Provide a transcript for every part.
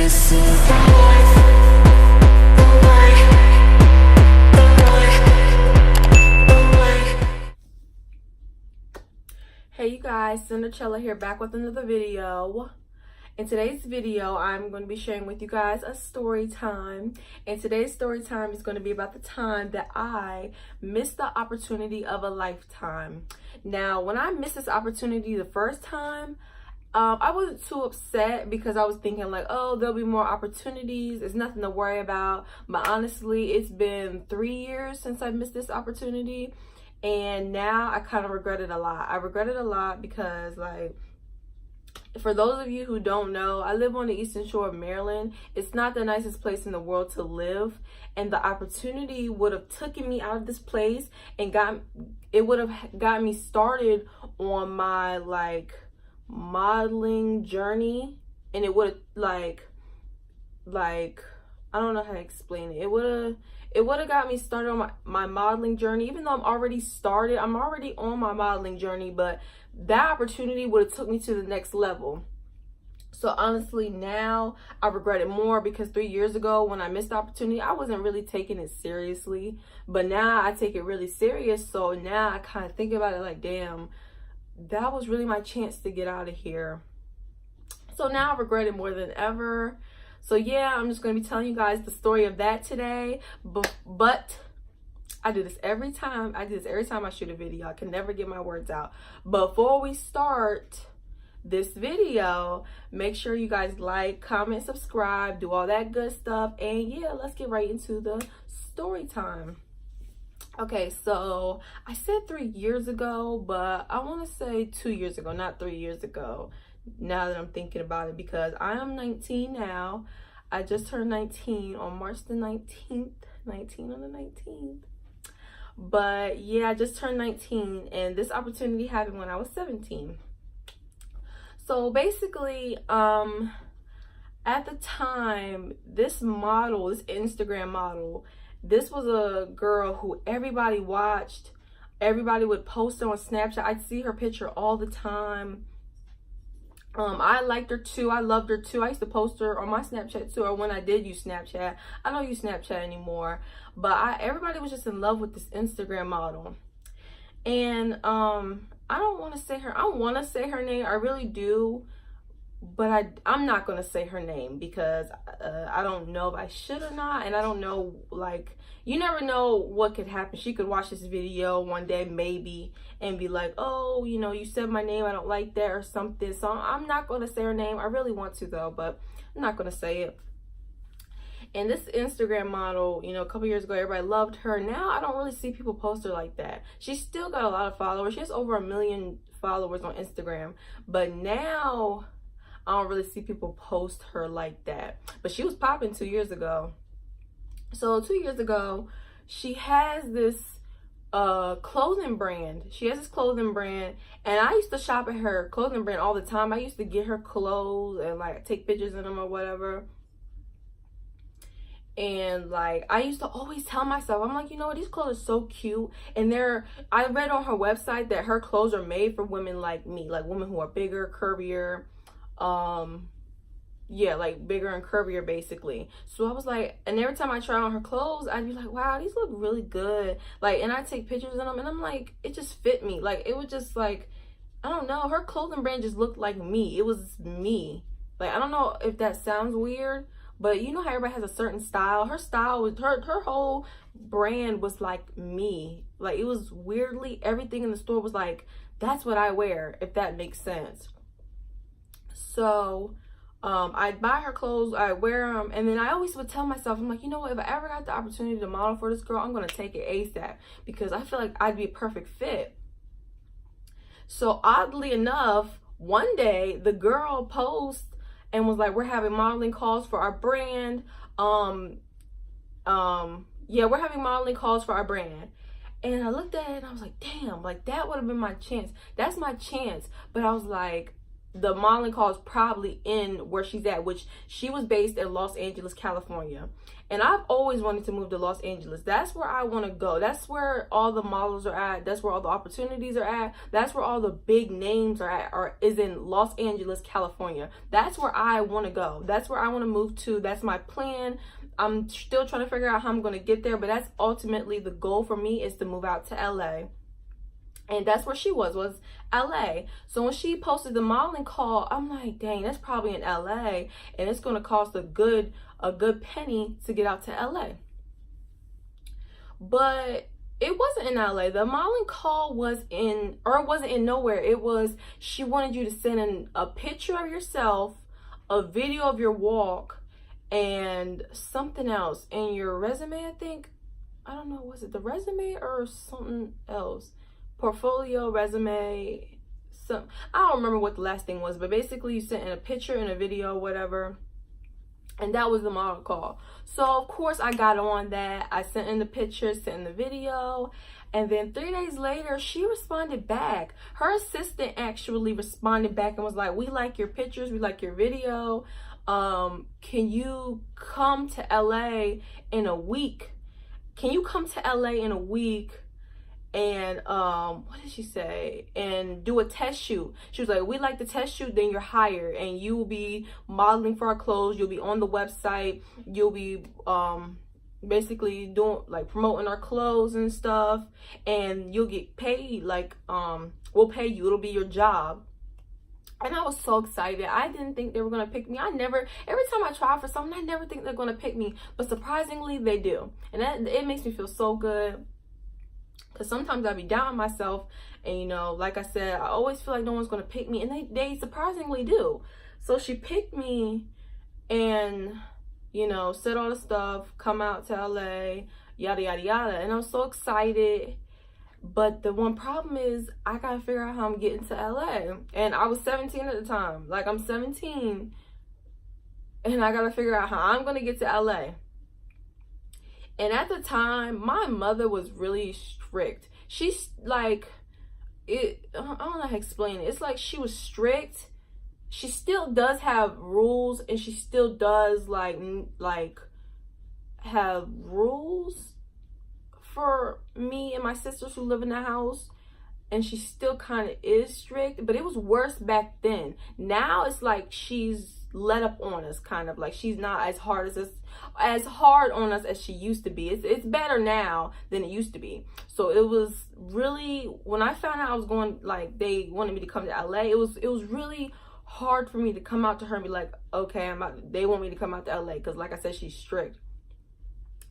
this is the life, the life, the life, the life. Hey you guys, Cinderella here, back with another video. In today's video, I'm going to be sharing with you guys a story time. And today's story time is going to be about the time that I missed the opportunity of a lifetime. Now, when I missed this opportunity the first time, I wasn't too upset because I was thinking like, oh, there'll be more opportunities. It's nothing to worry about. But honestly, it's been 3 years since I missed this opportunity. And now I kind of regret it a lot. I regret it a lot because, like, for those of you who don't know, I live on the Eastern Shore of Maryland. It's not the nicest place in the world to live. And the opportunity would have taken me out of this place and would have got me started on my, like, modeling journey. And it would have, like, I don't know how to explain it. It would have got me started on my modeling journey, even though I'm already on my modeling journey, but that opportunity would have took me to the next level. So honestly, now I regret it more because 3 years ago when I missed the opportunity, I wasn't really taking it seriously, but now I take it really serious. So now I kind of think about it like, damn, that was really my chance to get out of here. So now I regret it more than ever. So yeah, I'm just going to be telling you guys the story of that today. But I do this every time. I shoot a video. I can never get my words out. Before we start this video, make sure you guys like, comment, subscribe, do all that good stuff. And yeah, let's get right into the story time. Okay, so I said 3 years ago, but I want to say 2 years ago, not 3 years ago. Now that I'm thinking about it, because I am 19 now. I just turned 19 on March the 19th. 19 on the 19th. But yeah, I just turned 19, and this opportunity happened when I was 17. So basically, at the time, this Instagram model, this was a girl who everybody watched. Everybody would post her on Snapchat. I'd see her picture all the time. I liked her too. I loved her too. I used to post her on my Snapchat too, or when I did use Snapchat. I don't use Snapchat anymore, but everybody was just in love with this Instagram model. And I want to say her name. I really do, but I'm not going to say her name because I don't know if I should or not, and I don't know, like, you never know what could happen. She could watch this video one day maybe and be like, oh, you know, you said my name, I don't like that or something. So I'm not going to say her name. I really want to though, but I'm not going to say it. And this Instagram model, you know, a couple years ago, everybody loved her. Now I don't really see people post her like that. She's still got a lot of followers. She has over 1 million followers on Instagram, but now I don't really see people post her like that. But she was popping 2 years ago. So 2 years ago, she has this clothing brand. She has this clothing brand, and I used to shop at her clothing brand all the time. I used to get her clothes and like take pictures in them or whatever. And like, I used to always tell myself, I'm like, you know what, these clothes are so cute. And I read on her website that her clothes are made for women like me, like women who are bigger, curvier, yeah, like bigger and curvier basically. So I was like, and every time I try on her clothes, I'd be like, wow, these look really good. Like, and I take pictures of them, and I'm like, it just fit me. Like, it was just like, I don't know, her clothing brand just looked like me. It was me. Like, I don't know if that sounds weird, but you know how everybody has a certain style. Her style was, her whole brand was like me. Like, it was weirdly, everything in the store was like, that's what I wear, if that makes sense. So I'd buy her clothes, I'd wear them, and then I always would tell myself, I'm like, you know what, if I ever got the opportunity to model for this girl, I'm going to take it ASAP because I feel like I'd be a perfect fit. So oddly enough, one day the girl posted and was like, we're having modeling calls for our brand. Yeah, we're having modeling calls for our brand. And I looked at it and I was like, damn, like that would have been my chance. That's my chance. But I was like, the modeling call is probably in where she's at, which she was based in Los Angeles, California. And I've always wanted to move to Los Angeles. That's where I want to go. That's where all the models are at. That's where all the opportunities are at. That's where all the big names are at, or is in Los Angeles, California. That's where I want to go. That's where I want to move to. That's my plan. I'm still trying to figure out how I'm going to get there, but that's ultimately the goal for me, is to move out to LA. And that's where she was LA. So when she posted the modeling call, I'm like, dang, that's probably in LA, and it's going to cost a good penny to get out to LA. But it wasn't in LA. The modeling call wasn't in nowhere. It was, she wanted you to send in a picture of yourself, a video of your walk, and something else. And your resume, I think. I don't know, was it the resume or something else? Portfolio, resume, I don't remember what the last thing was, but basically you sent in a picture and a video, whatever, and that was the model call. So of course I got on that. I sent in the picture, sent in the video, and then 3 days later she responded back. Her assistant actually responded back and was like, we like your pictures, we like your video, can you come to LA in a week? Can you come to LA in a week and what did she say, and do a test shoot? She was like, we like the test shoot, then you're hired, and you will be modeling for our clothes, you'll be on the website, you'll be basically doing, like, promoting our clothes and stuff, and you'll get paid, like, we'll pay you, it'll be your job. And I was so excited. I didn't think they were going to pick me. Every time I try for something, I never think they're going to pick me, but surprisingly they do, and it makes me feel so good. Because sometimes I be down on myself, and, you know, like I said, I always feel like no one's going to pick me, and they surprisingly do. So she picked me, and, you know, said all the stuff, come out to LA, yada, yada, yada. And I was so excited. But the one problem is, I got to figure out how I'm getting to LA. And I was 17 at the time. Like, I'm 17, and I got to figure out how I'm going to get to LA. And at the time, my mother was really strict. She's like, I don't know how to explain it. It's like she was strict. She still does have rules, and she still does like have rules for me and my sisters who live in the house. And she still kind of is strict, but it was worse back then. Now it's like she's let up on us, kind of like she's not as hard on us as she used to be. It's better now than it used to be. So it was really, when I found out I was going, like, they wanted me to come to LA, it was really hard for me to come out to her and be like, okay, they want me to come out to LA, because like I said, she's strict.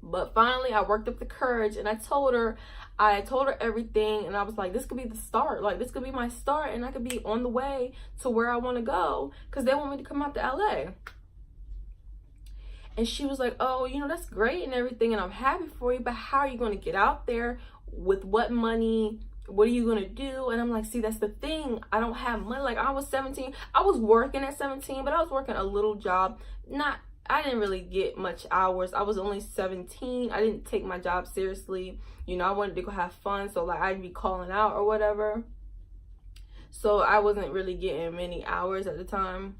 But finally I worked up the courage, and I told her everything, and I was like, this could be the start. Like, this could be my start, and I could be on the way to where I want to go, because they want me to come out to LA. And she was like, oh, you know, that's great and everything, and I'm happy for you, but how are you going to get out there? With what money? What are you going to do? And I'm like, see, that's the thing. I don't have money. Like, I was 17. I was working at 17, but I was working a little job. I didn't really get much hours. I was only 17. I didn't take my job seriously. You know, I wanted to go have fun, so like I'd be calling out or whatever. So I wasn't really getting many hours at the time.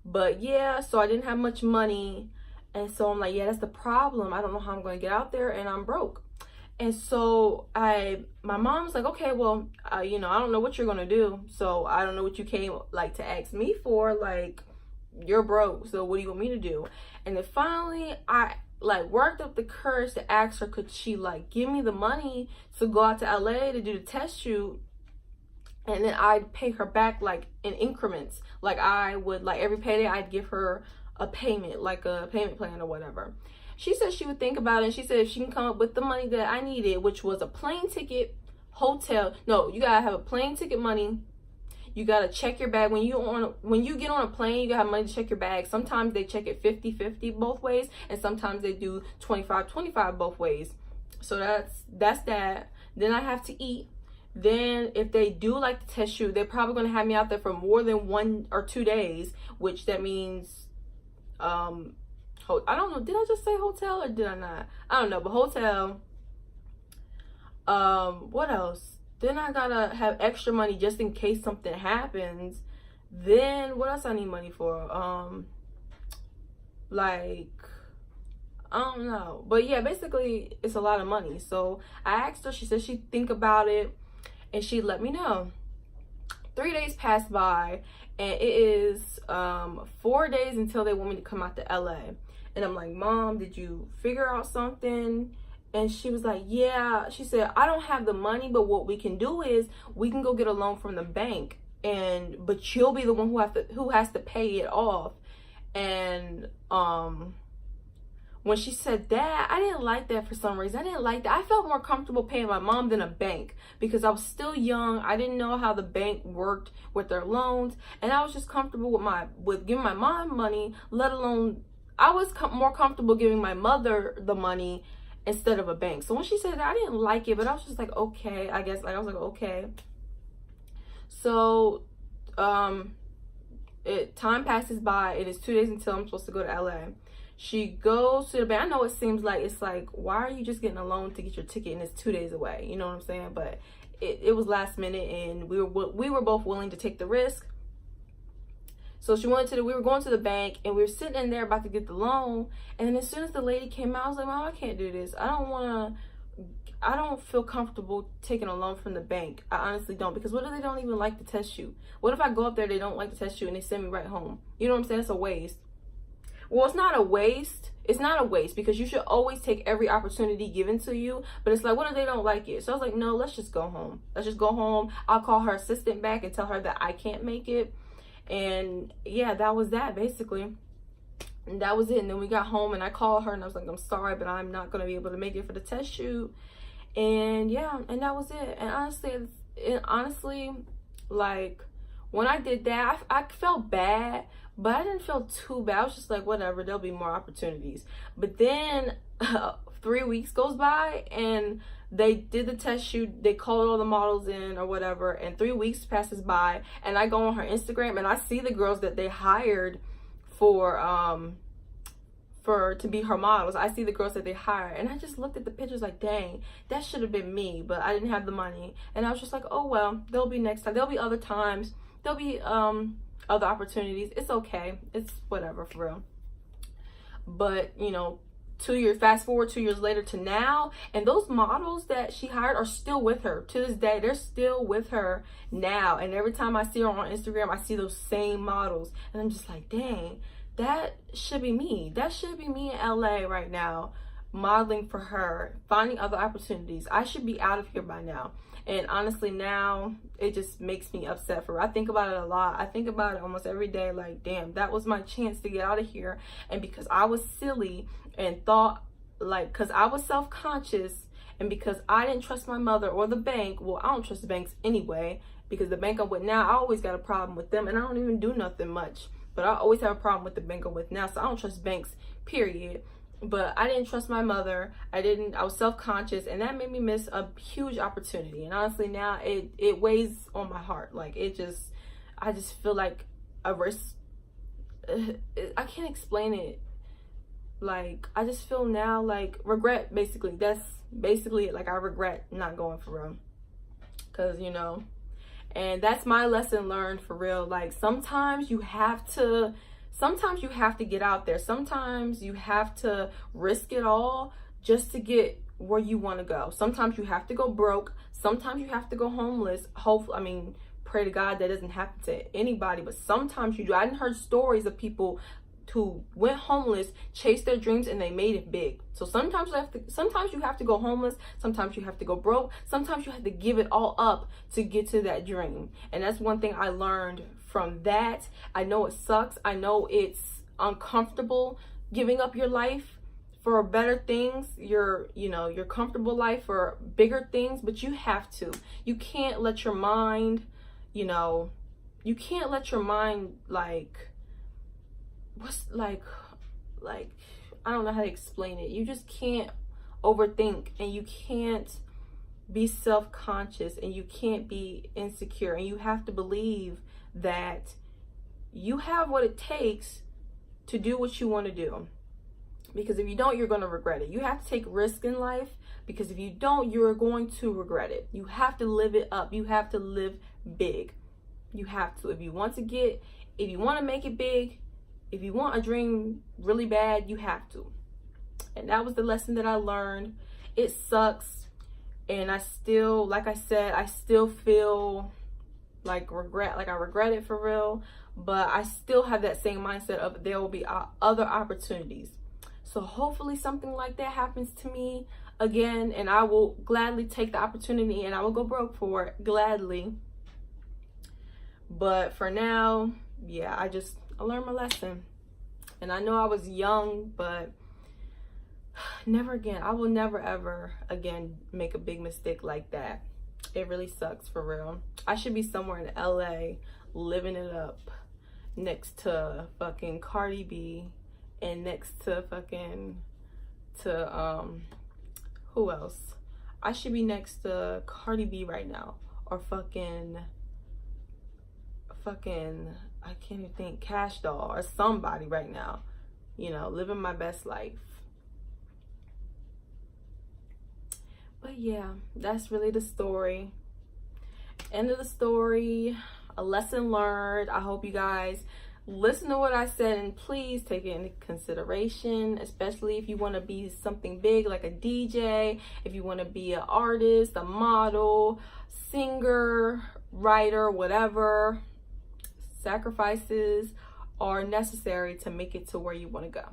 But yeah, so I didn't have much money. And so I'm like, yeah, that's the problem. I don't know how I'm going to get out there, and I'm broke. And so my mom was like, okay, well, you know, I don't know what you're going to do. So I don't know what you came like to ask me for. Like, you're broke, so what do you want me to do? And then finally I like worked up the courage to ask her, could she like give me the money to go out to LA to do the test shoot, and then I'd pay her back like in increments. Like, I would, like, every payday I'd give her a payment, like a payment plan or whatever. She said she would think about it, and she said if she can come up with the money that I needed, which was a plane ticket, hotel. No, you gotta have a plane ticket money. You gotta check your bag when you get on a plane. You gotta have money to check your bag. Sometimes they check it 50-50 both ways, and sometimes they do 25-25 both ways. So that's that. Then I have to eat. Then if they do like the test shoot, they're probably gonna have me out there for more than 1 or 2 days, which that means I don't know, did I just say hotel or did I not? I don't know, but hotel. What else? Then I gotta have extra money just in case something happens. Then what else I need money for? Like, I don't know. But yeah, basically it's a lot of money. So I asked her, she said she'd think about it and she'd let me know. 3 days passed by and it is 4 days until they want me to come out to LA. And I'm like, Mom, did you figure out something? And she was like, yeah. She said, I don't have the money, but what we can do is we can go get a loan from the bank, but you'll be the one who has to pay it off. And when she said that, I didn't like that for some reason. I didn't like that. I felt more comfortable paying my mom than a bank because I was still young. I didn't know how the bank worked with their loans, and I was just comfortable with giving my mom money, let alone I was more comfortable giving my mother the money instead of a bank. So when she said that, I didn't like it, but I was just like, okay, I guess. Like, I was like, okay. So time passes by. It is 2 days until I'm supposed to go to LA. She goes to the bank. I know it seems like, it's like, why are you just getting a loan to get your ticket and it's 2 days away? You know what I'm saying? But it was last minute, and we were both willing to take the risk. So we were going to the bank, and we were sitting in there about to get the loan. And then as soon as the lady came out, I was like, Mom, I can't do this. I don't feel comfortable taking a loan from the bank. I honestly don't, because what if they don't even like to test you? What if I go up there, they don't like to test you, and they send me right home? You know what I'm saying? It's a waste. Well, it's not a waste. It's not a waste, because you should always take every opportunity given to you. But it's like, what if they don't like it? So I was like, no, let's just go home. Let's just go home. I'll call her assistant back and tell her that I can't make it. And yeah, that was that basically. And that was it. And then we got home, and I called her, and I was like, I'm sorry, but I'm not going to be able to make it for the test shoot. And yeah, and that was it. And honestly, like, when I did that, I felt bad, but I didn't feel too bad. I was just like, whatever, there'll be more opportunities. But then 3 weeks goes by, and they did the test shoot. They called all the models in or whatever, and 3 weeks passes by, and I go on her Instagram, and I see the girls that they hired to be her models. I see the girls that they hired, and I just looked at the pictures like, dang, that should have been me, but I didn't have the money. And I was just like, oh well, there'll be next time. There'll be other times. There'll be other opportunities. It's okay. It's whatever, for real. But you know, fast forward 2 years later to now, and those models that she hired are still with her to this day. They're still with her now, and every time I see her on Instagram, I see those same models, and I'm just like, dang, that should be me. That should be me in LA right now, modeling for her, finding other opportunities. I should be out of here by now. And honestly, now it just makes me upset for her. I think about it a lot. I think about it almost every day, like, damn, that was my chance to get out of here. And because I was silly and thought, like, because I was self-conscious, and because I didn't trust my mother or the bank. Well, I don't trust the banks anyway, because the bank I'm with now, I always got a problem with them, and I don't even do nothing much. But I always have a problem with the bank I'm with now, so I don't trust banks, period. But I didn't trust my mother. I was self-conscious, and that made me miss a huge opportunity. And honestly, now it weighs on my heart. Like, I just feel like a risk. I can't explain it. Like, I just feel now like regret, basically. That's basically it. Like, I regret not going for real. Because, you know, and that's my lesson learned, for real. Like, sometimes you have to get out there. Sometimes you have to risk it all just to get where you want to go. Sometimes you have to go broke. Sometimes you have to go homeless. Hopefully, pray to God that doesn't happen to anybody, but sometimes you do. I heard stories of people who went homeless, chased their dreams, and they made it big. So sometimes you have to go homeless. Sometimes you have to go broke. Sometimes you have to give it all up to get to that dream. And that's one thing I learned from that. I know it sucks. I know it's uncomfortable giving up your life for better things, your comfortable life for bigger things, but you have to. You can't let your mind, I don't know how to explain it. You just can't overthink, and you can't be self-conscious, and you can't be insecure, and you have to believe that you have what it takes to do what you want to do. Because if you don't, you're going to regret it. You have to take risks in life, because if you don't, you're going to regret it. You have to live it up. You have to live big. You have to. If you want to make it big, if you want a dream really bad, you have to. And that was the lesson that I learned. It sucks. And I still, like I said, I still feel like I regret it for real. But I still have that same mindset of there will be other opportunities. So hopefully something like that happens to me again, and I will gladly take the opportunity and I will go broke for it, gladly. But for now, yeah, I learned my lesson. And I know I was young, but never again. I will never ever again make a big mistake like that. It really sucks for real. I should be somewhere in LA living it up next to fucking Cardi B and next to who else? I should be next to Cardi B right now, or fucking I can't even think, Cash Doll or somebody right now, you know, living my best life. But yeah, that's really the story. End of the story. A lesson learned. I hope you guys listen to what I said and please take it into consideration, especially if you want to be something big like a DJ, if you want to be an artist, a model, singer, writer, whatever. Sacrifices are necessary to make it to where you want to go.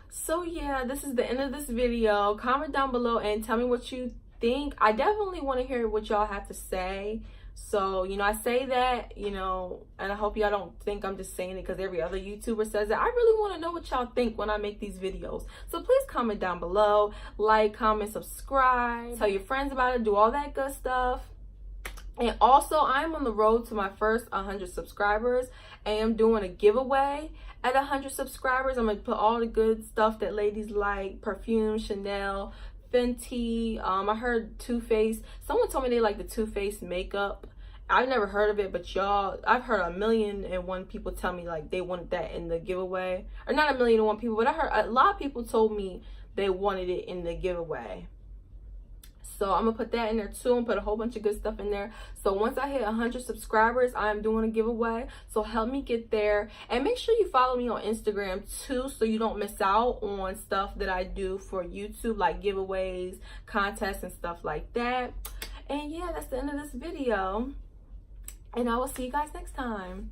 So yeah, this is the end of this video. Comment down below and tell me what you think. I definitely want to hear what y'all have to say. So, you know, I say that, you know, and I hope y'all don't think I'm just saying it because every other YouTuber says it. I really want to know what y'all think when I make these videos. So please comment down below, like, comment, subscribe, tell your friends about it, do all that good stuff. And also, I'm on the road to my first 100 subscribers. I am doing a giveaway at 100 subscribers. I'm going to put all the good stuff that ladies like, perfume, Chanel, Fenty. I heard Too Faced. Someone told me they like the Too Faced makeup. I've never heard of it, but y'all, I've heard 1,000,001 people tell me like they wanted that in the giveaway. Or not 1,000,001 people, but I heard a lot of people told me they wanted it in the giveaway. So I'm gonna put that in there too and put a whole bunch of good stuff in there. So once I hit 100 subscribers, I'm doing a giveaway. So help me get there. And make sure you follow me on Instagram too, so you don't miss out on stuff that I do for YouTube, like giveaways, contests, and stuff like that. And yeah, that's the end of this video. And I will see you guys next time.